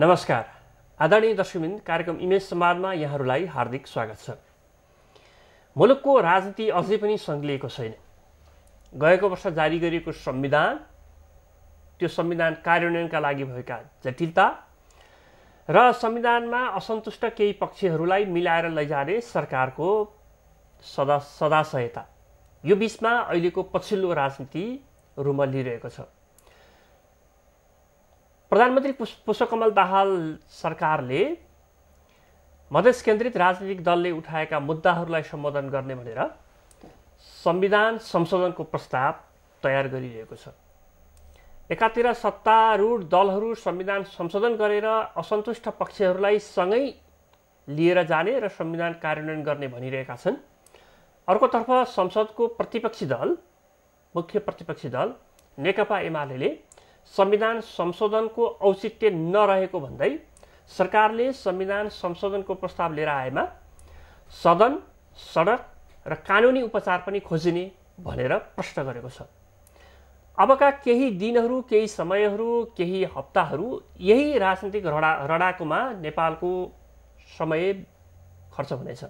नमस्कार आदरणीय दर्शकवृन्द, कार्यक्रम इमेज संवादमा यहाँहरूलाई हार्दिक स्वागत छ। मुलुकको राजनीति अझै पनि सङ्घलिएको छैन। गएको वर्ष जारी गरिएको संविधान, त्यो संविधान कार्यान्वयनका लागि भएका जटिलता र संविधानमा असन्तुष्ट केही पक्षहरूलाई मिलाएर लैजाने सरकारको सदाशयता, यो बीचमा अहिलेको पछिल्लो राजनीति रुमल्लिरहेको छ। प्रधानमन्त्री पुष्पकमल दाहाल सरकारले मधेस केन्द्रित राजनीतिक दलले उठाएका मुद्दाहरूलाई सम्बोधन गर्ने भनेर संविधान संशोधनको प्रस्ताव तयार गरिरहेको छ। एकातिर सत्तारूढ दलहरू संविधान संशोधन गरेर असन्तुष्ट पक्षहरूलाई सँगै लिएर जाने र संविधान कार्यान्वयन गर्ने भनिरहेका छन्। अर्कोतर्फ संसदको मुख्य प्रतिपक्षी दल नेकपा एमाले संविधान संशोधनको औचित्य नरहेको भन्दै सरकारले संविधान संशोधनको प्रस्ताव लिएर आएमा सदन, सडक र कानुनी उपचार पनि खोजिने भनेर प्रश्न गरेको छ। अबका केही दिनहरू, केही समयहरू, केही हप्ताहरू यही राजनीतिक रडाकोमा नेपालको समय खर्च हुनेछ।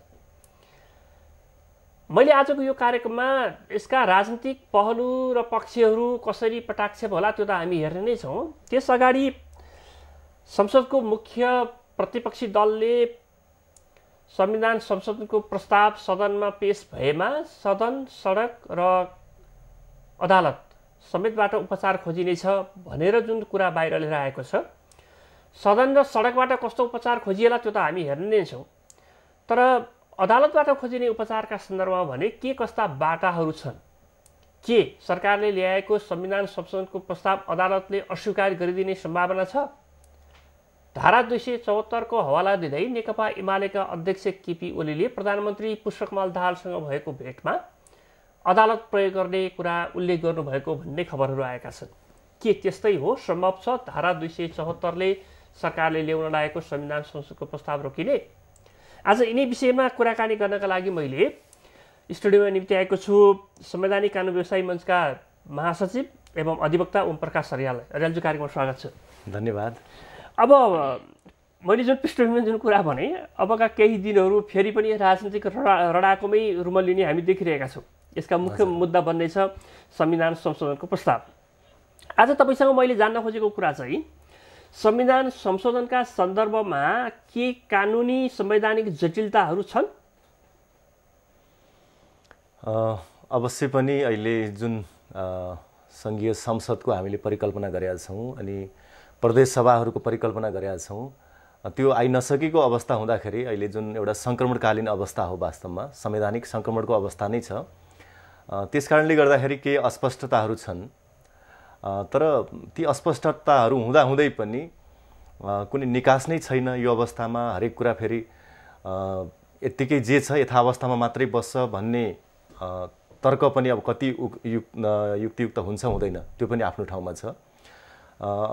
मैले आजको यो कार्यक्रममा यसका राजनीतिक पहलु र पक्षहरू कसरी पटाक्षेप होला त्यो त हामी हेर्ने नै छौँ। त्यस अगाडि संसदको मुख्य प्रतिपक्षी दलले संविधान संशोधनको प्रस्ताव सदनमा पेश भएमा सदन, सडक र अदालत समेतबाट उपचार खोजिनेछ भनेर जुन कुरा बाहिर लिएर आएको छ, सदन र सडकबाट कस्तो उपचार खोजिएला त्यो त हामी हेर्ने नै छौँ। तर अदालतबाट खोजिने उपचारका सन्दर्भमा भने के कस्ता बाटाहरू छन्? के सरकारले ल्याएको संविधान संशोधनको प्रस्ताव अदालतले अस्वीकार गरिदिने सम्भावना छ? धारा 274 को हवाला दिँदै नेकपा एमालेका अध्यक्ष केपी ओलीले प्रधानमन्त्री पुष्पकमल दाहालसँग भएको भेटमा अदालत प्रयोग गर्ने कुरा उल्लेख गर्नुभएको भन्ने खबरहरू आएका छन्। के त्यस्तै हो? सम्भव छ धारा 274 ले सरकारले ल्याउन लागेको संविधान संशोधनको प्रस्ताव रोकिने? आज यिनै विषयमा कुराकानी गर्नका लागि मैले स्टुडियोमा निम्ति आएको छु संवैधानिक कानुन व्यवसायी मञ्चका महासचिव एवं अधिवक्ता ओम प्रकाश अर्याललाई। अर्यालजी, कार्यक्रममा स्वागत छ। धन्यवाद। अब मैले जुन पृष्ठभूमिमा जुन कुरा भने, अबका केही दिनहरू फेरि पनि राजनीतिक रडाकोमै रुमल्लिने हामी देखिरहेका छौँ। यसका मुख्य मुद्दा बन्नेछ संविधान संशोधनको प्रस्ताव। आज तपाईँसँग मैले जान्न खोजेको कुरा चाहिँ संविधान संशोधनका सन्दर्भमा के कानुनी संवैधानिक जटिलताहरू छन्? अवश्य पनि अहिले जुन सङ्घीय संसदको हामीले परिकल्पना गरेका छौँ अनि प्रदेश सभाहरूको परिकल्पना गरेका छौँ, त्यो आइ नसकेको अवस्था हुँदाखेरि अहिले जुन एउटा सङ्क्रमणकालीन अवस्था हो, वास्तवमा संवैधानिक सङ्क्रमणको अवस्था नै छ। त्यसकारणले गर्दाखेरि केही अस्पष्टताहरू छन्। तर ती अस्पष्टताहरू हुँदाहुँदै पनि कुनै निकास नै छैन। यो अवस्थामा हरेक कुरा फेरि यत्तिकै जे छ यथावस्थामा मात्रै बस्छ भन्ने तर्क पनि अब कति युक्तियुक्त हुन्छ हुँदैन त्यो पनि आफ्नो ठाउँमा छ।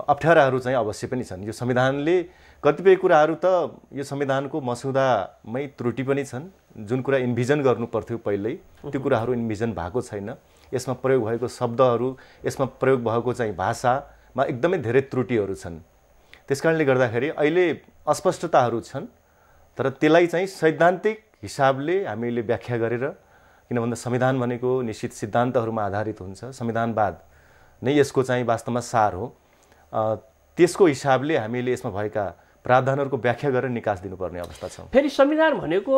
अप्ठ्याराहरू चाहिँ अवश्य पनि छन्। यो संविधानले कतिपय कुराहरू त यो संविधानको मसौदामै त्रुटि पनि छन्। जुन कुरा इन्भिजन गर्नु पर्थ्यो पहिल्यै त्यो कुराहरू इन्भिजन भएको छैन। यसमा प्रयोग भएको शब्दहरू, यसमा प्रयोग भएको चाहिँ भाषामा एकदमै धेरै त्रुटिहरू छन्। त्यसकारणले गर्दाखेरि अहिले अस्पष्टताहरू छन्। तर त्यसलाई चाहिँ सैद्धान्तिक हिसाबले हामीले व्याख्या गरेर, किन भन्दा संविधान भनेको निश्चित सिद्धान्तहरूमा आधारित हुन्छ, संविधानवाद नै यसको चाहिँ वास्तवमा सार हो। त्यसको हिसाबले हामीले यसमा भएका प्रावधानहरूको व्याख्या गरेर निकास दिनुपर्ने अवस्था छ। फेरि संविधान भनेको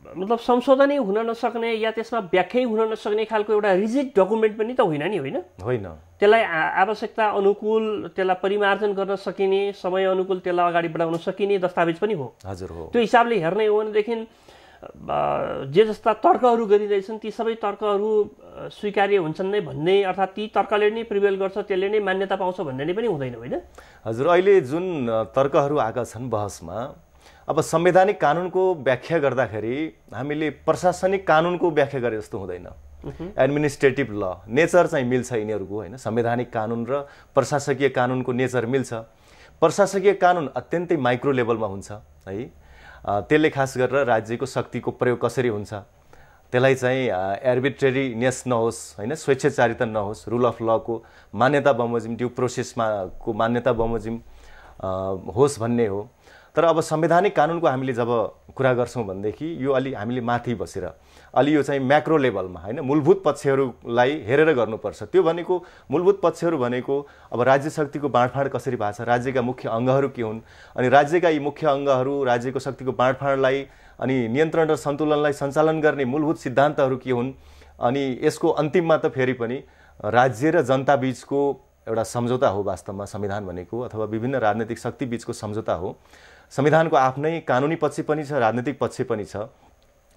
मतलब संशोधनै हुन नसक्ने या त्यसमा व्याख्यै हुन नसक्ने खालको एउटा रिजिड डकुमेन्ट पनि त होइन नि? होइन। त्यसलाई आवश्यकता अनुकूल त्यसलाई परिमार्जन गर्न सकिने, समय अनुकूल त्यसलाई अगाडि बढाउन सकिने दस्तावेज पनि हो। हजुर हो। त्यो हिसाबले हेर्ने हो भनेदेखि जे जस्ता तर्कहरू गरिँदैछन् ती सबै तर्कहरू स्वीकार्य हुन्छन् नै भन्ने, अर्थात् ती तर्कले नै प्रिभेल गर्छ, त्यसले नै मान्यता पाउँछ भन्ने पनि हुँदैन, होइन? हजुर, अहिले जुन तर्कहरू आएका छन् बहसमा, अब संवैधानिक कानुनको व्याख्या गर्दाखेरि हामीले प्रशासनिक कानुनको व्याख्या गरे जस्तो हुँदैन। एडमिनिस्ट्रेटिभ ल नेचर चाहिँ मिल्छ यिनीहरूको, होइन? संवैधानिक कानुन र प्रशासकीय कानुनको नेचर मिल्छ। प्रशासकीय कानुन अत्यन्तै माइक्रो लेभलमा हुन्छ, है? त्यसले खास गरेर राज्यको शक्तिको प्रयोग कसरी हुन्छ त्यसलाई चाहिँ एर्बिट्रेरीनेस नहोस्, होइन? स्वेच्छाचारिता नहोस्, रुल अफ लको मान्यता बमोजिम, ड्यू प्रोसेसमा को मान्यता बमोजिम होस् भन्ने हो। तर अब संवैधानिक कानुनको हामीले जब कुरा गर्छौँ भनेदेखि यो अलि हामीले माथि बसेर अलि यो चाहिँ म्याक्रो लेभलमा होइन मूलभूत पक्षहरूलाई हेरेर गर्नुपर्छ। त्यो भनेको मूलभूत पक्षहरू भनेको अब राज्य शक्तिको बाँडफाँड कसरी भएको छ, राज्यका मुख्य अङ्गहरू के हुन्, अनि राज्यका यी मुख्य अङ्गहरू राज्यको शक्तिको बाँडफाँडलाई अनि नियन्त्रण र सन्तुलनलाई सञ्चालन गर्ने मूलभूत सिद्धान्तहरू के हुन्, अनि यसको अन्तिममा त फेरि पनि राज्य र जनता बीचको एउटा सम्झौता हो वास्तवमा संविधान भनेको, अथवा विभिन्न राजनैतिक शक्ति बीचको सम्झौता हो। संविधानको आफ्नै कानुनी पक्ष पनि छ, राजनीतिक पक्ष पनि छ।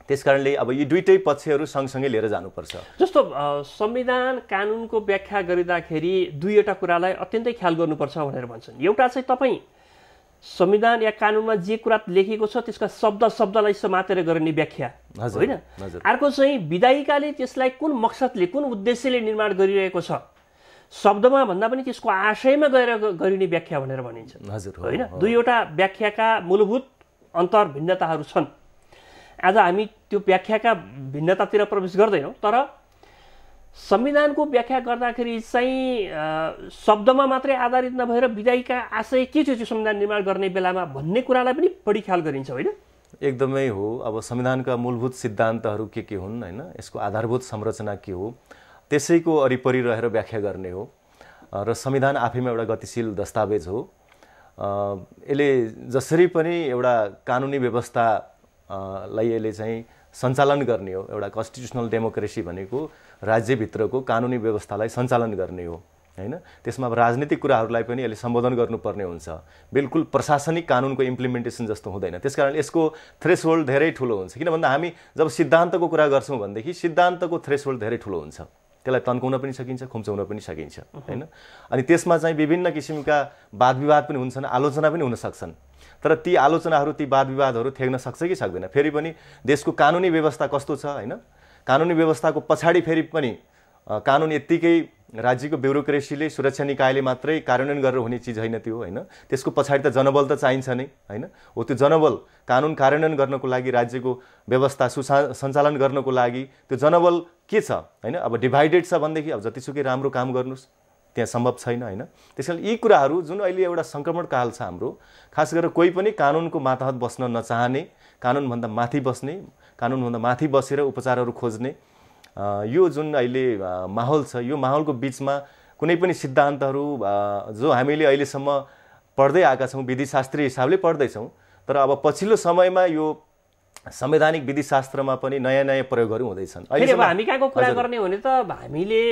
त्यसकारणले अब यी दुईटै पक्षहरू सँगसँगै लिएर जानुपर्छ। जस्तो संविधान कानुनको व्याख्या गरिँदाखेरि दुईवटा कुरालाई अत्यन्तै ख्याल गर्नुपर्छ भनेर भन्छन्। एउटा चाहिँ तपाईँ संविधान या कानुनमा जे कुरा लेखेको छ त्यसका शब्दलाई समातेर गरिने व्याख्या होइन, अर्को चाहिँ विधायिकाले त्यसलाई कुन मकसदले कुन उद्देश्यले निर्माण गरिरहेको छ शब्दमा भन्दा पनि त्यसको आशयमा गएर गरिने व्याख्या भनेर भनिन्छ होइन। दुईवटा व्याख्याका मूलभूत अन्तर भिन्नताहरू छन्। आज हामी त्यो व्याख्याका भिन्नतातिर प्रवेश गर्दैनौँ, तर संविधानको व्याख्या गर्दाखेरि चाहिँ शब्दमा मात्रै आधारित नभएर विधायिका आशय के थियो त्यो संविधान निर्माण गर्ने बेलामा भन्ने कुरालाई पनि बढी ख्याल गरिन्छ होइन। एकदमै हो। अब संविधानका मूलभूत सिद्धान्तहरू के हुन् होइन, यसको आधारभूत संरचना के हो, त्यसैको वरिपरि रहेर व्याख्या गर्ने हो। र संविधान आफैमा एउटा गतिशील दस्तावेज हो। यसले जसरी पनि एउटा कानुनी व्यवस्थालाई यसले चाहिँ सञ्चालन गर्ने हो। एउटा कन्स्टिट्युसनल डेमोक्रेसी भनेको राज्यभित्रको कानुनी व्यवस्थालाई सञ्चालन गर्ने हो होइन। त्यसमा अब राजनीतिक कुराहरूलाई पनि यसले सम्बोधन गर्नुपर्ने हुन्छ। बिल्कुल प्रशासनिक कानुनको इम्प्लिमेन्टेसन जस्तो हुँदैन। त्यसकारण यसको थ्रेसहोल्ड धेरै ठुलो हुन्छ। किन भन्दा हामी जब सिद्धान्तको कुरा गर्छौँ भनेदेखि सिद्धान्तको थ्रेसहोल्ड धेरै ठुलो हुन्छ। त्यसलाई तन्काउन पनि सकिन्छ, खुम्चाउन पनि सकिन्छ होइन। अनि त्यसमा चाहिँ विभिन्न किसिमका वाद विवाद पनि हुन्छन्, आलोचना पनि हुन सक्छन्। तर ती आलोचनाहरू ती वाद विवादहरू थ्याक्न सक्छ कि सक्दैन। फेरि पनि देशको कानुनी व्यवस्था कस्तो छ होइन, कानुनी व्यवस्थाको पछाडि फेरि पनि कानुन यत्तिकै राज्यको ब्युरोक्रेसीले सुरक्षा निकायले मात्रै कार्यान्वयन गरेर हुने चिज होइन त्यो होइन। त्यसको पछाडि त जनबल त चाहिन्छ नै होइन। हो त्यो जनबल कानुन कार्यान्वयन गर्नको लागि, राज्यको व्यवस्था सञ्चालन गर्नको लागि त्यो जनबल के छ होइन। अब डिभाइडेड छ भनेदेखि अब जतिसुकै राम्रो काम गर्नुहोस् त्यहाँ सम्भव छैन होइन। त्यसकारण यी कुराहरू जुन अहिले एउटा सङ्क्रमण काल छ हाम्रो, खास गरेर कोही पनि कानुनको मातहत बस्न नचाहने, कानुनभन्दा माथि बस्ने, कानुनभन्दा माथि बसेर उपचारहरू खोज्ने यो जुन अहिले माहौल छ, यो माहौलको बिचमा कुनै पनि सिद्धान्तहरू जो हामीले अहिलेसम्म पढ्दै आएका छौँ, विधिशास्त्रीय हिसाबले पढ्दैछौँ, तर अब पछिल्लो समयमा यो संवैधानिक विधिशास्त्रमा पनि नयाँ नयाँ प्रयोगहरू हुँदैछन्। अहिले अब हामी कहाँको कुरा गर्ने हो भने त हामीले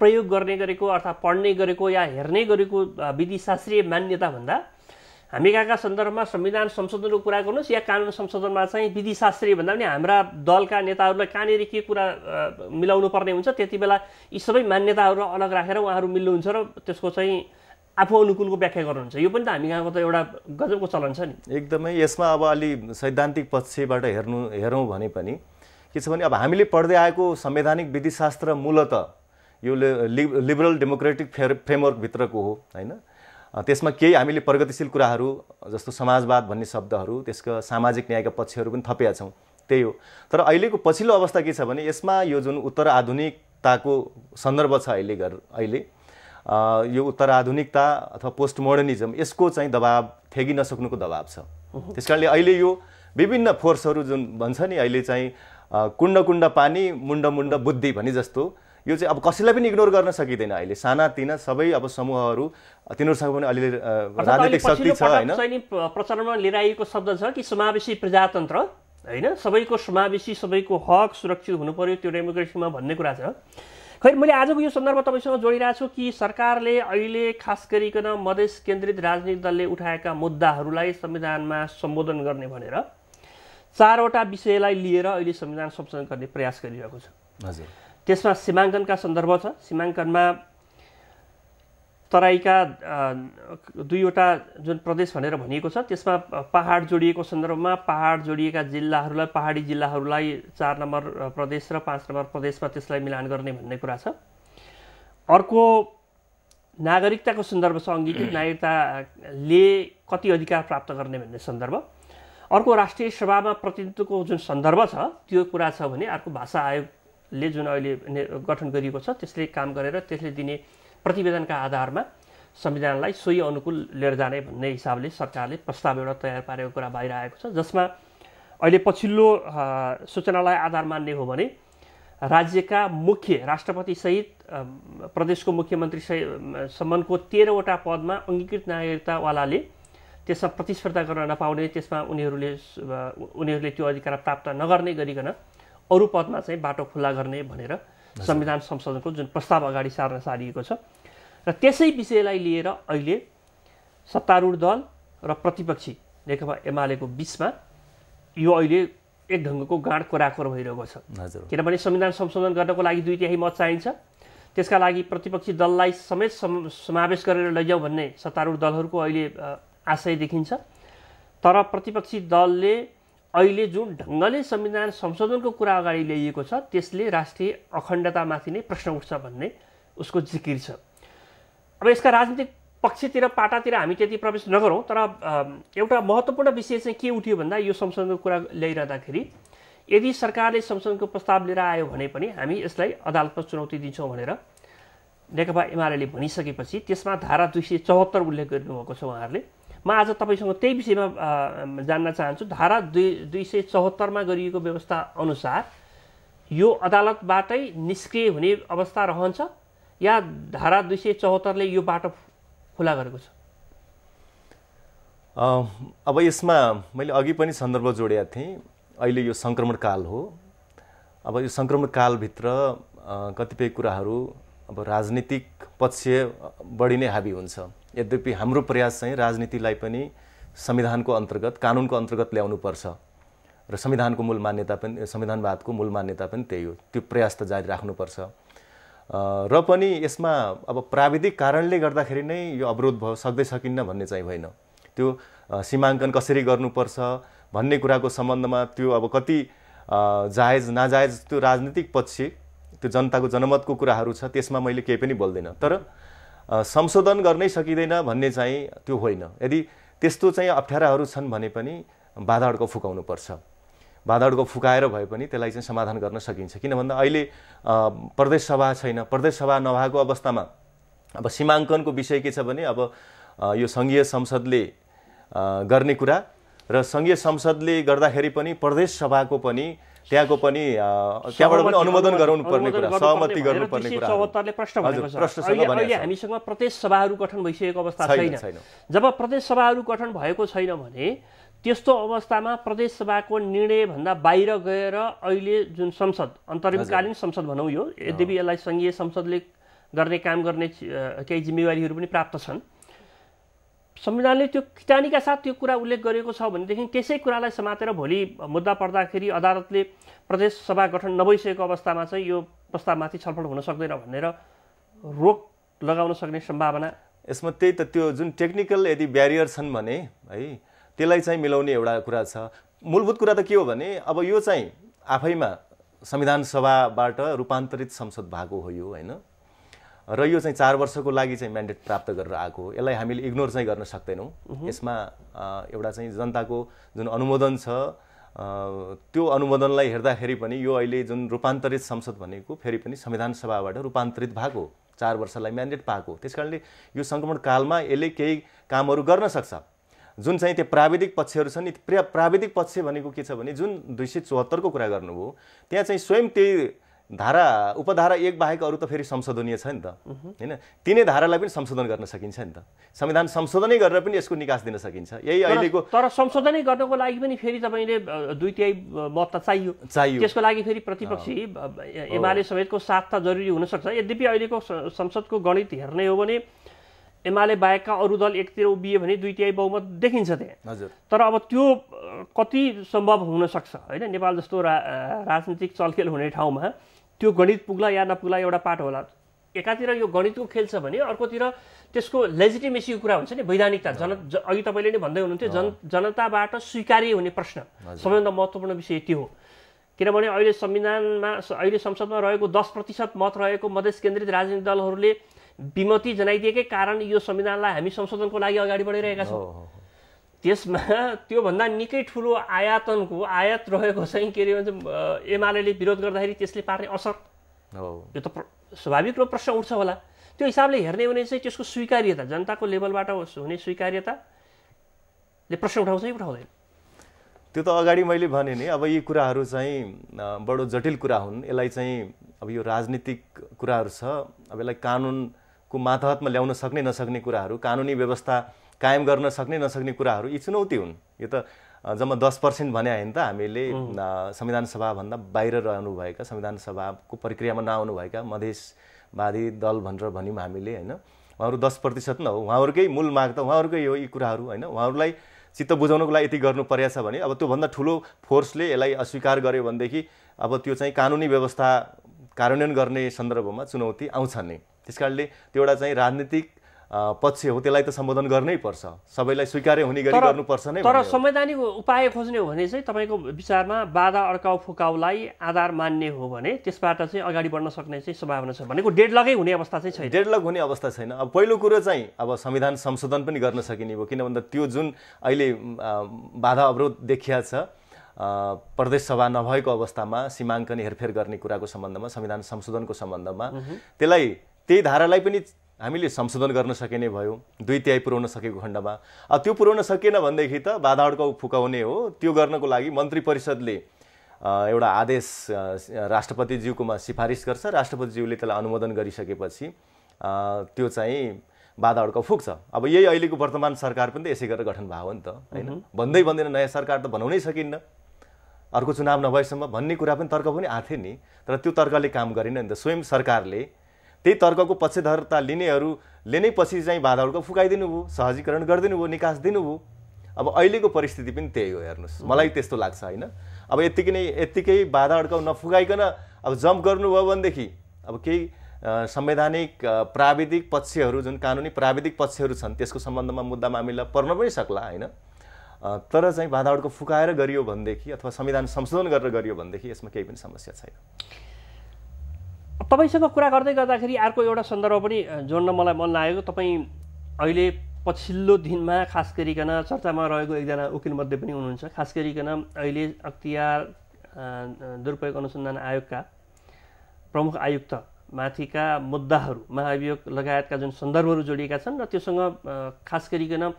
प्रयोग गर्ने गरेको अर्थात् पढ्ने गरेको या हेर्ने गरेको विधिशास्त्रीय मान्यता भन्दा हामी कहाँका सन्दर्भमा संविधान संशोधनको कुरा गर्नुहोस् या कानुन संशोधनमा चाहिँ विधिशास्त्री भन्दा पनि हाम्रा दलका नेताहरूलाई कहाँनिर के कुरा मिलाउनु पर्ने हुन्छ त्यति बेला यी सबै मान्यताहरू अलग राखेर उहाँहरू मिल्नुहुन्छ र त्यसको चाहिँ आफू अनुकूलको व्याख्या गर्नुहुन्छ। यो पनि त हामी कहाँको त एउटा गजबको चलन छ नि। एकदमै यसमा अब अलि सैद्धान्तिक पक्षबाट हेरौँ भने पनि के छ भने अब हामीले पढ्दै आएको संवैधानिक विधिशास्त्र मूलत यो लिबरल डेमोक्रेटिक फ्रेमवर्कभित्रको हो होइन। त्यसमा केही हामीले प्रगतिशील कुराहरू जस्तो समाजवाद भन्ने शब्दहरू, त्यसका सामाजिक न्यायका पक्षहरू पनि थपेका छौँ, त्यही हो। तर अहिलेको पछिल्लो अवस्था के छ भने यसमा यो जुन उत्तर आधुनिकताको सन्दर्भ छ अहिले यो उत्तर आधुनिकता अथवा पोस्ट मोडर्निजम यसको चाहिँ दबाब ठेगी नसक्नुको दबाब छ। त्यसकारणले अहिले यो विभिन्न फोर्सहरू जुन भन्छ नि अहिले चाहिँ कुण्ड कुण्ड पानी मुण्ड मुण्ड बुद्धि भने जस्तो यो चाहिँ अब कसैलाई पनि इग्नोर गर्न सकिँदैन। अहिले सानातिना सबै अब समूहहरू तिनीहरूसँग पनि अलिअलि राजनीतिक शक्ति छ होइन। प्रचलनमा लिएर आएको शब्द छ कि समावेशी प्रजातन्त्र होइन, सबैको समावेशी, सबैको हक सुरक्षित हुनु पर्यो त्यो डेमोक्रेसीमा भन्ने कुरा छ। खै मैले आजको यो सन्दर्भ तपाईँसँग जोडिरहेको छु कि सरकारले अहिले खास गरिकन मधेस केन्द्रित राजनीतिक दलले उठाएका मुद्दाहरूलाई संविधानमा सम्बोधन गर्ने भनेर 4वटा विषयलाई लिएर अहिले संविधान संशोधन गर्ने प्रयास गरिरहेको छ। हजुर, त्यसमा सीमाङ्कनका सन्दर्भ छ। सीमाङ्कनमा तराईका 2वटा जुन प्रदेश भनेर भनिएको छ त्यसमा पहाड जोडिएको सन्दर्भमा पहाड जोडिएका जिल्लाहरूलाई, पहाडी जिल्लाहरूलाई 4 नम्बर प्रदेश र 5 नम्बर प्रदेशमा त्यसलाई मिलान गर्ने भन्ने कुरा छ। अर्को नागरिकताको सन्दर्भ छ, अङ्गीकृत नागरिकताले कति अधिकार प्राप्त गर्ने भन्ने सन्दर्भ। अर्को राष्ट्रिय सभामा प्रतिनिधित्वको जुन सन्दर्भ छ त्यो कुरा छ भने अर्को भाषा आयोगले जुन अहिले गठन गरिएको छ त्यसले काम गरेर त्यसले दिने प्रतिवेदनका आधारमा संविधानलाई सोही अनुकूल लिएर जाने भन्ने हिसाबले सरकारले प्रस्ताव एउटा तयार पारेको कुरा बाहिर आएको छ, जसमा अहिले पछिल्लो सूचनालाई आधार मान्ने हो भने राज्यका मुख्य राष्ट्रपतिसहित प्रदेशको मुख्यमन्त्री सम्मको 13वटा पदमा अङ्गीकृत नागरिकतावालाले त्यसमा प्रतिस्पर्धा गर्न नपाउने, त्यसमा उनीहरूले त्यो अधिकार प्राप्त नगर्ने गरिकन अरू पदमा चाहिँ बाटो खुल्ला गर्ने भनेर संविधान संशोधनको जुन प्रस्ताव अगाडि सारिएको छ र त्यसै विषयलाई लिएर अहिले सत्तारूढ दल र प्रतिपक्षी नेकपा एमालेको बीचमा यो अहिले एक ढङ्गको गाँड कोराकोर भइरहेको छ। किनभने संविधान संशोधन गर्नको लागि 2/3 मत चाहिन्छ, त्यसका लागि प्रतिपक्षी दललाई समेत समावेश गरेर लैजाउँ भन्ने सत्तारूढ दलहरूको अहिले आशय देखिन्छ। तर प्रतिपक्षी दलले अहिले जुन ढङ्गले संविधान संशोधनको कुरा अगाडि ल्याइएको छ त्यसले राष्ट्रिय अखण्डतामाथि नै प्रश्न उठ्छ भन्ने उसको जिकिर छ। अब यसका राजनीतिक पक्षतिर पाटातिर हामी त्यति प्रवेश नगरौँ, तर एउटा महत्त्वपूर्ण विषय चाहिँ के उठ्यो भन्दा यो संशोधनको कुरा ल्याइरहँदाखेरि यदि सरकारले संशोधनको प्रस्ताव लिएर आयो भने पनि हामी यसलाई अदालतमा चुनौती दिन्छौँ भनेर नेकपा एमाले भनिसकेपछि त्यसमा धारा 274 उल्लेख गर्नुभएको छ उहाँहरूले। म आज तपाईँसँग त्यही विषयमा जान्न चाहन्छु। धारा 274मा गरिएको व्यवस्था अनुसार यो अदालतबाटै निष्क्रिय हुने अवस्था रहन्छ या धारा 274ले यो बाटो खुला गरेको छ? अब यसमा मैले अघि पनि सन्दर्भ जोडेका थिएँ। अहिले यो सङ्क्रमण काल हो। अब यो सङ्क्रमण कालभित्र कतिपय कुराहरू अब राजनीतिक पक्ष बढी नै हाबी हुन्छ। यद्यपि हाम्रो प्रयास चाहिँ राजनीतिलाई पनि संविधानको अन्तर्गत कानुनको अन्तर्गत ल्याउनुपर्छ र संविधानको मूल मान्यता पनि संविधानवादको मूल मान्यता पनि त्यही हो। त्यो प्रयास त जारी राख्नुपर्छ र पनि यसमा अब प्राविधिक कारणले गर्दाखेरि नै यो अवरोध भयो सक्दै सकिन्न भन्ने चाहिँ होइन। त्यो सीमाङ्कन कसरी गर्नुपर्छ भन्ने कुराको सम्बन्धमा त्यो अब कति जायज नाजायज त्यो राजनीतिक पक्ष त्यो जनताको जनमतको कुराहरू छ, त्यसमा मैले केही पनि बोल्दिनँ। तर संशोधन गर्नै सकिँदैन भन्ने चाहिँ त्यो होइन। यदि त्यस्तो चाहिँ अप्ठ्याराहरू छन् भने पनि बाधा अड्को फुकाउनुपर्छ। बाधा अड्को फुकाएर भए पनि त्यसलाई चाहिँ समाधान गर्न सकिन्छ। किन भन्दा अहिले प्रदेश सभा छैन। प्रदेश सभा नभएको अवस्थामा अब सीमाङ्कनको विषय के छ भने अब यो सङ्घीय संसदले गर्ने कुरा र सङ्घीय संसदले गर्दाखेरि पनि प्रदेश सभाको पनि त्यहाँको पनि त्यहाँबाट पनि अनुमोदन गराउनु पर्ने कुरा, सहमति गर्नुपर्ने कुरा। 274ले प्रश्न भनेको छ। अहिले हामीसँग प्रदेश सभाहरू गठन भइसकेको अवस्था छैन। जब प्रदेश सभाहरू गठन भएको छैन भने त्यस्तो अवस्थामा प्रदेश सभाको निर्णयभन्दा बाहिर गएर अहिले जुन संसद अन्तरिमकालीन संसद भनौँ यो, यद्यपि यसलाई सङ्घीय संसदले गर्ने काम गर्ने केही जिम्मेवारीहरू पनि प्राप्त छन्, संविधानले त्यो किटानीका साथ त्यो कुरा उल्लेख गरेको छ भनेदेखि त्यसै कुरालाई समातेर भोलि मुद्दा पर्दाखेरि अदालतले प्रदेश सभा गठन नभइसकेको अवस्थामा चाहिँ यो प्रस्तावमाथि छलफल हुन सक्दैन भनेर रोक लगाउन सक्ने सम्भावना यसमा त्यही त त्यो जुन टेक्निकल यदि ब्यारियर छन् भने है त्यसलाई चाहिँ मिलाउने एउटा कुरा छ। मूलभूत कुरा त के हो भने अब यो चाहिँ आफैमा संविधान सभाबाट रूपान्तरित संसद भएको हो यो होइन, र यो चाहिँ 4 वर्षको लागि चाहिँ म्यान्डेट प्राप्त गरेर आएको हो। यसलाई हामीले इग्नोर चाहिँ गर्न सक्दैनौँ। यसमा एउटा चाहिँ जनताको जुन अनुमोदन छ त्यो अनुमोदनलाई हेर्दाखेरि पनि यो अहिले जुन रूपान्तरित संसद भनेको फेरि पनि संविधान सभाबाट रूपान्तरित भएको 4 वर्षलाई म्यान्डेट पाएको, त्यसकारणले यो सङ्क्रमण कालमा यसले केही कामहरू गर्न सक्छ। जुन चाहिँ त्यो प्राविधिक पक्षहरू छन्, प्राविधिक पक्ष भनेको के छ भने जुन 274 को कुरा गर्नुभयो त्यहाँ चाहिँ स्वयं त्यही धारा उपधारा 1 बाहेक अरू त फेरि संशोधनीय छ नि त हैन। तिनै धारालाई पनि संशोधन गर्न सकिन्छ नि त। संविधान संशोधनै गरेर पनि यसको निकास दिन सकिन्छ। यही अहिलेको तर संशोधनै गर्नको लागि पनि फेरि तपाईले 2/3 मत त चाहियो। त्यसको लागि फेरि प्रतिपक्षी एमाले समेतको साथ त जरुरी हुन सक्छ। यद्यपि अहिलेको संसदको गणित हेर्ने हो भने एमाले बाहेकका अरू दल एकतिर उभिए भने 2/3 बहुमत देखिन्छ त्यहाँ। हजुर। तर अब त्यो कति सम्भव हुन सक्छ हैन? नेपाल जस्तो राजनीतिक चलखेल हुने ठाउँमा त्यो गणित पुग्ला या नपुग्ला एउटा पाठ होला। एकातिर यो गणितको खेल छ भने अर्कोतिर त्यसको लेजिटिमेसीको कुरा हुन्छ नि, वैधानिकता। अघि तपाईँले नै भन्दै हुनुहुन्थ्यो जनताबाट स्वीकार्य हुने प्रश्न सबैभन्दा महत्त्वपूर्ण विषय त्यो हो। किनभने अहिले संविधानमा अहिले संसदमा रहेको 10% मत रहेको मधेस केन्द्रित राजनीतिक दलहरूले विमति जनाइदिएकै कारण यो संविधानलाई हामी संशोधनको लागि अगाडि बढिरहेका छौँ। त्यसमा त्योभन्दा निकै ठुलो आयात रहेको चाहिँ के अरे भन्छ एमाले विरोध गर्दाखेरि त्यसले पार्ने असर हो, यो त स्वाभाविक रूप प्रश्न उठ्छ होला। त्यो हिसाबले हेर्ने हो भने चाहिँ त्यसको स्वीकार्यता जनताको लेभलबाट हुने स्वीकार्यताले प्रश्न उठाउँछ कि उठाउँदैन? त्यो त अगाडि मैले भने नि, अब यी कुराहरू चाहिँ बडो जटिल कुरा हुन्। यसलाई चाहिँ अब यो राजनीतिक कुराहरू छ, अब यसलाई कानुनको मातहतमा ल्याउन सक्ने नसक्ने कुराहरू, कानुनी व्यवस्था कायम गर्न सक्ने नसक्ने कुराहरू यी चुनौती हुन्। यो त जम्मा 10% भने होइन त हामीले संविधान सभाभन्दा बाहिर रहनुभएका, संविधान सभाको प्रक्रियामा नआउनुभएका मधेसवादी दल भनेर भन्यौँ हामीले होइन, उहाँहरू 10% न हो। उहाँहरूकै मूल माग त उहाँहरूकै हो यी कुराहरू होइन। उहाँहरूलाई चित्त बुझाउनको लागि यति गर्नु परेछ भने अब त्योभन्दा ठुलो फोर्सले यसलाई अस्वीकार गर्यो भनेदेखि अब त्यो चाहिँ कानुनी व्यवस्था कार्यान्वयन गर्ने सन्दर्भमा चुनौती आउँछ नै। त्यसकारणले त्यो एउटा चाहिँ राजनीतिक पक्ष हो, त्यसलाई त सम्बोधन गर्नै पर्छ, सबैलाई स्वीकार्य हुने गरी गर्नुपर्छ नै। तर संवैधानिक उपाय खोज्ने हो भने चाहिँ तपाईँको विचारमा बाधा अड्काउ फुकाउलाई आधार मान्ने हो भने त्यसबाट चाहिँ अगाडि बढ्न सक्ने चाहिँ सम्भावना छ भनेको डेडलकै हुने अवस्था चाहिँ छैन। डेडलक हुने अवस्था छैन। अब पहिलो कुरो चाहिँ अब संविधान संशोधन पनि गर्न सकिने हो, किन भन्दा त्यो जुन अहिले बाधा अवरोध देखिया छ प्रदेश सभा नभएको अवस्थामा सीमाङ्कन हेरफेर गर्ने कुराको सम्बन्धमा, संविधान संशोधनको सम्बन्धमा त्यही धारालाई पनि हामीले संशोधन गर्न सकिने भयो 2/3 पुर्याउन सकेको खण्डमा। त्यो पुर्याउन सकिएन भनेदेखि त बाधा अड्काउ फुकाउने हो। त्यो गर्नको लागि मन्त्री परिषदले एउटा आदेश राष्ट्रपतिज्यूकोमा सिफारिस गर्छ, राष्ट्रपतिज्यूले त्यसलाई अनुमोदन गरिसकेपछि त्यो चाहिँ बाधा अड्काउ फुक्छ। अब यही अहिलेको वर्तमान सरकार पनि त यसै गरेर गठन भयो नि त होइन। भन्दै भन्दैन नयाँ सरकार त बनाउनै सकिन्न, अर्को चुनाव नभएसम्म भन्ने कुरा पनि तर्क पनि आथे नि, तर त्यो तर्कले काम गरेन नि त। स्वयं सरकारले त्यही तर्कको पक्षधरता लिनेहरूले नै पछि चाहिँ बाधा अड्काउ फुकाइदिनु भयो, सहजीकरण गरिदिनु भयो, निकास दिनुभयो। अब अहिलेको परिस्थिति पनि त्यही हो हेर्नुहोस्, मलाई त्यस्तो लाग्छ होइन। अब यत्तिकै बाधा अड्काउ नफुकाइकन अब जम्प गर्नुभयो भनेदेखि अब केही संवैधानिक प्राविधिक पक्षहरू जुन कानुनी प्राविधिक पक्षहरू छन् त्यसको सम्बन्धमा मुद्दा मामिला पर्न पनि सक्ला होइन। तर चाहिँ बाधा अड्काउ फुकाएर गरियो भनेदेखि अथवा संविधान संशोधन गरेर गरियो भनेदेखि यसमा केही पनि समस्या छैन। तपाईसँग कुरा गर्दै गर्दाखेरि अर्को एउटा सन्दर्भ पनि जोड्न मलाई मन लागेको, तपाईँ अहिले पछिल्लो दिनमा खास गरिकन चर्चामा रहेको एकजना वकिलमध्ये पनि हुनुहुन्छ। खास गरिकन अहिले अख्तियार दुरुपयोग अनुसन्धान आयोगका प्रमुख आयुक्त माथिका मुद्दाहरू, महाभियोग लगायतका जुन सन्दर्भहरू जोडिएका छन् र त्योसँग खास गरिकन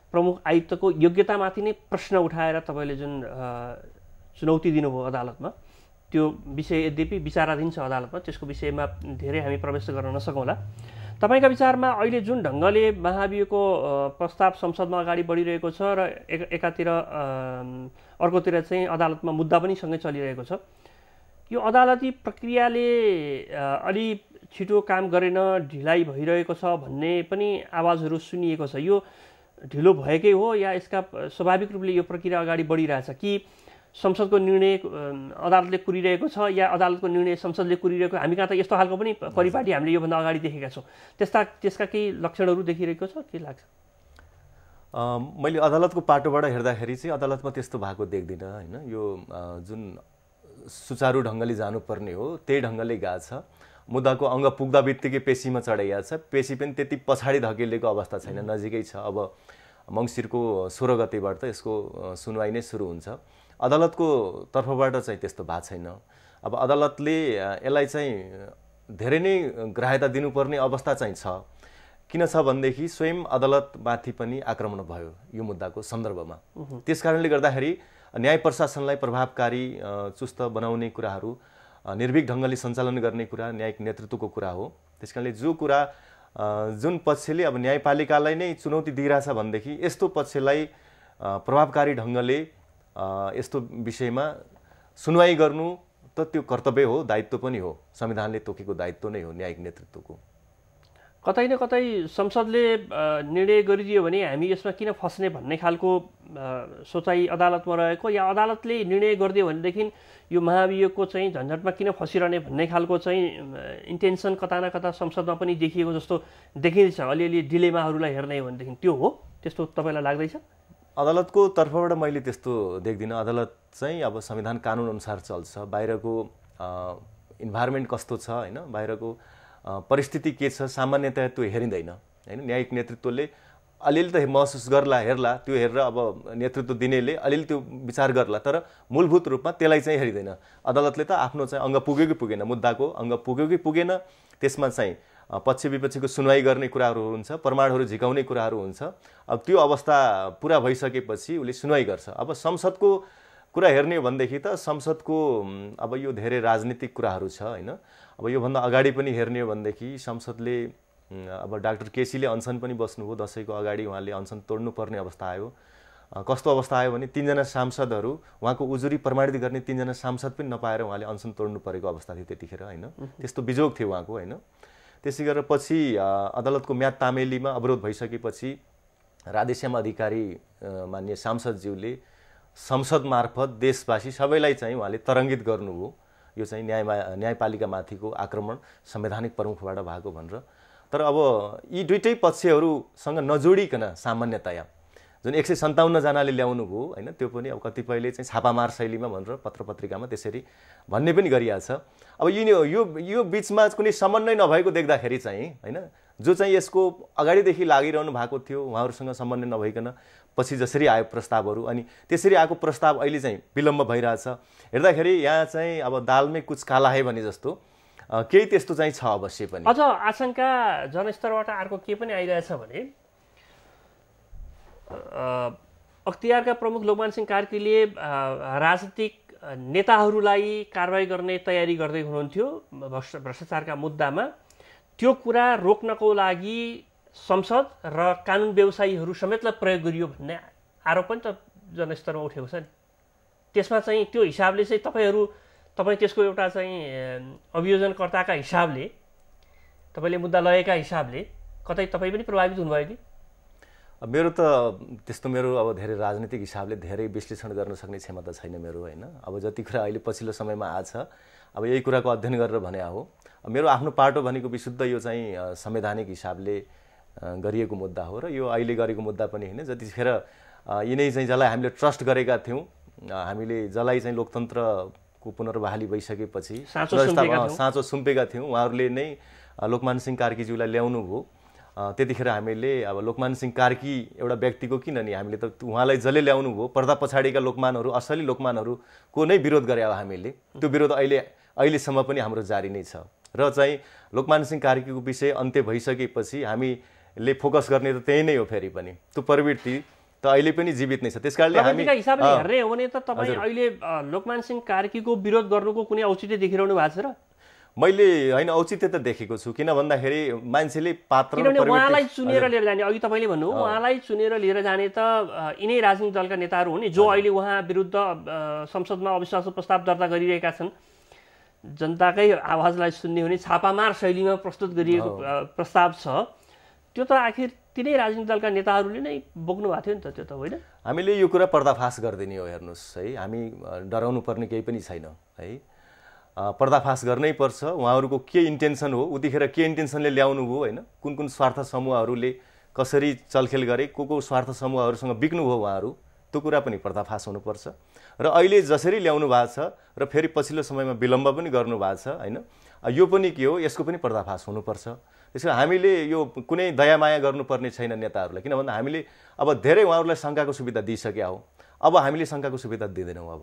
प्रमुख आयुक्तको योग्यतामाथि नै प्रश्न उठाएर तपाईँले जुन चुनौती दिनुभयो अदालतमा, त्यो विषय यद्यपि विचाराधीन छ अदालतमा, त्यसको विषयमा धेरै हामी प्रवेश गर्न नसकौँला। तपाईँका विचारमा अहिले जुन ढङ्गले महाभियोगको प्रस्ताव संसदमा अगाडि बढिरहेको छ र एकातिर अर्कोतिर चाहिँ अदालतमा मुद्दा पनि सँगै चलिरहेको छ, यो अदालती प्रक्रियाले अलि छिटो काम गरेन, ढिलाइ भइरहेको छ भन्ने पनि आवाजहरू सुनिएको छ। यो ढिलो भएकै हो या यसका स्वाभाविक रूपले यो प्रक्रिया अगाडि बढिरहेछ कि संसदको निर्णय अदालतले कुरिरहेको छ या अदालतको निर्णय संसदले कुरिरहेको? हामी कहाँ त यस्तो खालको पनि परिपाटी हामीले योभन्दा अगाडि देखेका छौँ। त्यसका केही लक्षणहरू देखिरहेको छ के लाग्छ? मैले अदालतको पाटोबाट हेर्दाखेरि चाहिँ अदालतमा त्यस्तो भएको देख्दिनँ होइन। यो जुन सुचारू ढङ्गले जानुपर्ने हो त्यही ढङ्गले गएको छ। मुद्दाको अङ्ग पुग्दा बित्तिकै पेशीमा चढाइएको छ, पेशी पनि त्यति पछाडि धकेलिएको अवस्था छैन, नजिकै छ। अब मङ्सिरको 16 गतेबाट त यसको सुनवाई नै सुरु हुन्छ। अदालतको तर्फबाट चाहिँ त्यस्तो भएको छैन। अब अदालतले यसलाई चाहिँ धेरै नै ग्राह्यता दिनुपर्ने अवस्था चाहिँ छ। किन छ भनेदेखि स्वयं अदालतमाथि पनि आक्रमण भयो यो मुद्दाको सन्दर्भमा। त्यस कारणले गर्दाखेरि न्याय प्रशासनलाई प्रभावकारी चुस्त बनाउने कुराहरू, निर्भीक ढङ्गले सञ्चालन गर्ने कुरा न्यायिक नेतृत्वको कुरा हो। त्यसकारणले जो कुरा जुन पक्षले अब न्यायपालिकालाई नै चुनौती दिइरहेछ भनेदेखि यस्तो पक्षलाई प्रभावकारी ढङ्गले यस्तो विषयमा सुनवाई गर्नु त त्यो कर्तव्य हो, दायित्व पनि हो, संविधानले तोकेको दायित्व नै हो न्यायिक नेतृत्वको। कतै न कतै संसदले निर्णय गरिदियो भने हामी यसमा किन फस्ने भन्ने खालको सोचाइ अदालतमा रहेको, या अदालतले निर्णय गरिदियो भनेदेखि यो महाभियोगको चाहिँ झन्झटमा किन फसिरहने भन्ने खालको चाहिँ इन्टेन्सन कता न कता संसदमा पनि देखिएको जस्तो देखिन्छ। अलिअलि डिलेमाहरूलाई हेर्ने हो भनेदेखि त्यो हो, त्यस्तो तपाईँलाई लाग्दैछ? अदालतको तर्फबाट मैले त्यस्तो देख्दिनँ। अदालत चाहिँ अब संविधान कानुन अनुसार चल्छ। बाहिरको इन्भाइरोमेन्ट कस्तो छ होइन, बाहिरको परिस्थिति के छ सामान्यतया त्यो हेरिँदैन होइन। न्यायिक नेतृत्वले अलिअलि त महसुस हेर्ला, त्यो हेरेर अब नेतृत्व दिनेले अलिअलि त्यो विचार गर्ला, तर मूलभूत रूपमा त्यसलाई चाहिँ हेरिँदैन। अदालतले त आफ्नो चाहिँ अङ्ग पुग्यो कि पुगेन, मुद्दाको अङ्ग पुग्यो कि पुगेन, त्यसमा चाहिँ पक्ष विपक्षीको सुनवाई गर्ने कुराहरू हुन्छ, प्रमाणहरू झिकाउने कुराहरू हुन्छ। अब त्यो अवस्था पुरा भइसकेपछि उसले सुनवाई गर्छ। अब संसदको कुरा हेर्ने हो भनेदेखि त संसदको अब यो धेरै राजनीतिक कुराहरू छ हैन। अब योभन्दा अगाडि पनि हेर्ने हो भनेदेखि संसदले अब डाक्टर केसीले अनसन पनि बस्नुभयो, दसैँको अगाडि उहाँले अनसन तोड्नुपर्ने अवस्था आयो। कस्तो अवस्था आयो भने 3 जना सांसदहरू उहाँको उजुरी प्रमाणित गर्ने 3 जना सांसद पनि नपाएर उहाँले अनसन तोड्नु परेको अवस्था थियो त्यतिखेर हैन। त्यस्तो बिजोग थियो उहाँको हैन। त्यसै गरेर पछि अदालतको म्याद तामेलीमा अवरोध भइसकेपछि राधेश्याम अधिकारी मान्य सांसदज्यूले संसद मार्फत देशवासी सबैलाई चाहिँ उहाँले तरङ्गित गर्नुभयो। यो चाहिँ न्यायपालिका माथिको आक्रमण संवैधानिक प्रमुखबाट भएको भनेर। तर अब यी दुईटै पक्षहरूसँग नजोडिकन सामान्यतया जुन 157 जनाले ल्याउनु भयो हैन, त्यो पनि अब कतिपयले चाहिँ छापामार शैलीमा भनेर पत्रपत्रिकामा त्यसरी भन्ने पनि गरिहाल्छ। अब यो बीचमा कुनै समन्वय नभएको देख्दाखेरि चाहिँ हैन, जो चाहिँ यसको अगाडिदेखि लागिरहनु भएको थियो उहाँहरूसँग समन्वय नभइकन पछि जसरी आयो प्रस्तावहरू, अनि त्यसरी आएको प्रस्ताव अहिले चाहिँ विलम्ब भइरहेछ। हेर्दाखेरि यहाँ चाहिँ अब दालमै कुछ काला है भने जस्तो केही त्यस्तो चाहिँ छ अवश्य पनि। अझ आशंका जनस्तरबाट अर्को के पनि आइरहेछ भने अख्तियारका प्रमुख लोकमान सिंह कार्कीले राजनीतिक नेताहरूलाई कारबाही गर्ने तयारी गर्दै हुनुहुन्थ्यो भ्रष्टाचारका मुद्दामा। त्यो कुरा रोक्नको लागि संसद र कानुन व्यवसायीहरू समेतलाई प्रयोग गरियो भन्ने आरोप पनि त जनस्तरमा उठेको छ नि। त्यसमा चाहिँ त्यो हिसाबले चाहिँ तपाईँ त्यसको एउटा चाहिँ अभियोजनकर्ताका हिसाबले, तपाईँले मुद्दा लगेका हिसाबले कतै तपाईँ पनि प्रभावित हुनुभयो कि? मेरो त त्यस्तो अब धेरै राजनीतिक हिसाबले धेरै विश्लेषण गर्न सक्ने क्षमता छैन मेरो हैन। अब जति कुरा अहिले पछिल्लो समयमा आछ अब यही कुराको अध्ययन गरेर भने हो। मेरो आफ्नो पाटो भनेको विशुद्ध यो चाहिँ संवैधानिक हिसाबले गरिएको मुद्दा हो र यो अहिले गरेको मुद्दा पनि हैन। जतिखेर यिनै चाहिँ जसलाई हामीले ट्रस्ट गरेका थियौँ, हामीले जसलाई चाहिँ लोकतन्त्रको पुनर्बहाली भइसकेपछि साँचो सुम्पेका थियौँ, उहाँहरूले नै लोकमान सिंह कार्कीज्यूलाई ल्याउनु भयो। त्यतिखेर हामीले अब लोकमान सिंह कार्की एउटा व्यक्तिको किन नि हामीले त उहाँलाई जसले ल्याउनु भयो पर्दा पछाडिका लोकमानहरू, असली लोकमानहरूको नै विरोध गरे हो हामीले। त्यो विरोध अहिलेसम्म पनि हाम्रो जारी नै छ र चाहिँ लोकमान सिंह कार्कीको विषय अन्त्य भइसकेपछि हामीले फोकस गर्ने त त्यही नै हो। फेरि पनि त्यो प्रवृत्ति त अहिले पनि जीवित नै छ। त्यसकारणले हामी हिसाबले हेर्ने हो भने त तपाईँ अहिले लोकमान सिंह कार्कीको विरोध गर्नुको कुनै औचित्य देखिरहनु भएको छ र? मैले हैन औचित्य त देखेको छु। किन भन्दाखेरि मान्छेले पात्र उहाँलाई चुनेर लिएर जाने, अघि तपाईँले भन्नु उहाँलाई चुनेर लिएर जाने त यिनै राजनीतिक दलका नेताहरू हुन् जो अहिले उहाँ विरुद्ध संसदमा अविश्वास प्रस्ताव दर्ता गरिरहेका छन्। जनताकै आवाजलाई सुन्ने हुने छापामार शैलीमा प्रस्तुत गरिएको प्रस्ताव छ। त्यो त आखिर तिनै राजनीतिक दलका नेताहरूले नै बोक्नु भएको थियो नि त, त्यो त होइन? हामीले यो कुरा पर्दाफास गरिदिने हो। हेर्नुहोस् है, हामी डराउनु पर्ने केही पनि छैन है। पर्दाफास गर्नै पर्छ। उहाँहरूको के इन्टेन्सन हो, उतिखेर के इन्टेन्सनले ल्याउनु भयो हैन, कुन कुन स्वार्थ समूहहरूले कसरी चलखेल गरे, को स्वार्थ समूहहरूसँग बिक्नु भयो उहाँहरू, त्यो कुरा पनि पर्दाफास हुनुपर्छ। र अहिले जसरी ल्याउनु भएको छ र फेरि पछिल्लो समयमा विलम्ब पनि गर्नु भएको छ हैन, यो पनि के हो, यसको पनि पर्दाफास हुनुपर्छ। त्यसैले हामीले यो कुनै दयामाया गर्नुपर्ने छैन नेताहरूलाई। किन भन्दा हामीले अब धेरै उहाँहरूलाई शङ्काको सुविधा दिइसक्या हो। अब हामीले शङ्काको सुविधा दिँदैनौँ अब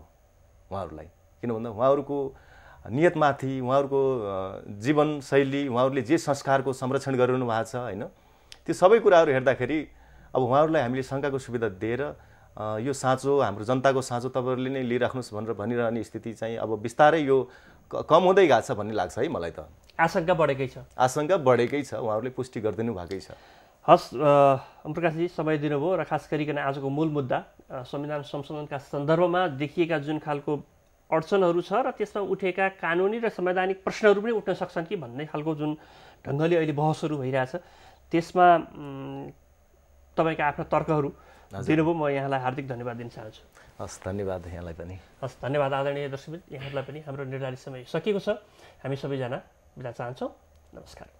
उहाँहरूलाई। किन भन्दा उहाँहरूको नियतमाथि, उहाँहरूको जीवनशैली, उहाँहरूले जे संस्कारको संरक्षण गरिरहनु भएको छ हैन, त्यो सबै कुराहरू हेर्दाखेरि अब उहाँहरूलाई हामीले शङ्काको सुविधा दिएर यो साँचो हाम्रो जनताको साँचो तपाईँहरूले नै लिइराख्नुहोस् भनेर भनिरहने स्थिति चाहिँ अब बिस्तारै यो कम हुँदै गएको छ भन्ने लाग्छ है मलाई त। आशंका बढेकै छ, आशंका बढेकै छ, उहाँहरूले पुष्टि गरिदिनु भएकै छ। हस्, ओमप्रकाशजी समय दिनुभयो र खास गरिकन आजको मूल मुद्दा संविधान संशोधनका सन्दर्भमा देखिएका जुन खालको अडचनहरू छ र त्यसमा उठेका कानुनी र संवैधानिक प्रश्नहरू पनि उठ्न सक्छन् कि भन्ने खालको जुन ढङ्गले अहिले बहसहरू भइरहेछ, त्यसमा तपाईँका आफ्ना तर्कहरू दिनुभयो। म यहाँलाई हार्दिक धन्यवाद दिन चाहन्छु। हस्, धन्यवाद यहाँलाई पनि। हस्, धन्यवाद आदरणीय दर्शकवृन्द, यहाँहरूलाई पनि। हाम्रो निर्धारित समय सकिएको छ, हामी सबैजना बिदा चाहन्छौँ। नमस्कार।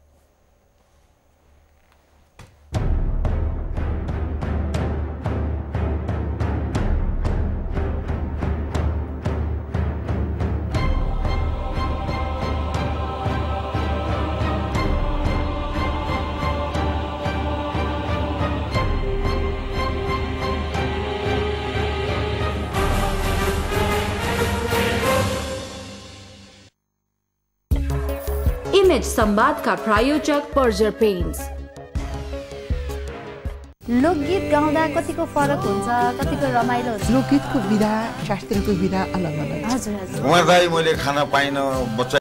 इमेज संवादका प्रायोजक पर्जर पेन्ट्स। लोकगीत गाउँदा कतिको फरक हुन्छ, कतिको रमाइलो हुन्छ। लोकगीतको विधा शास्त्रीयको विधा अलग अलग। हजुर हजुर। उहाँलाई मैले खाना पाइन बच्चा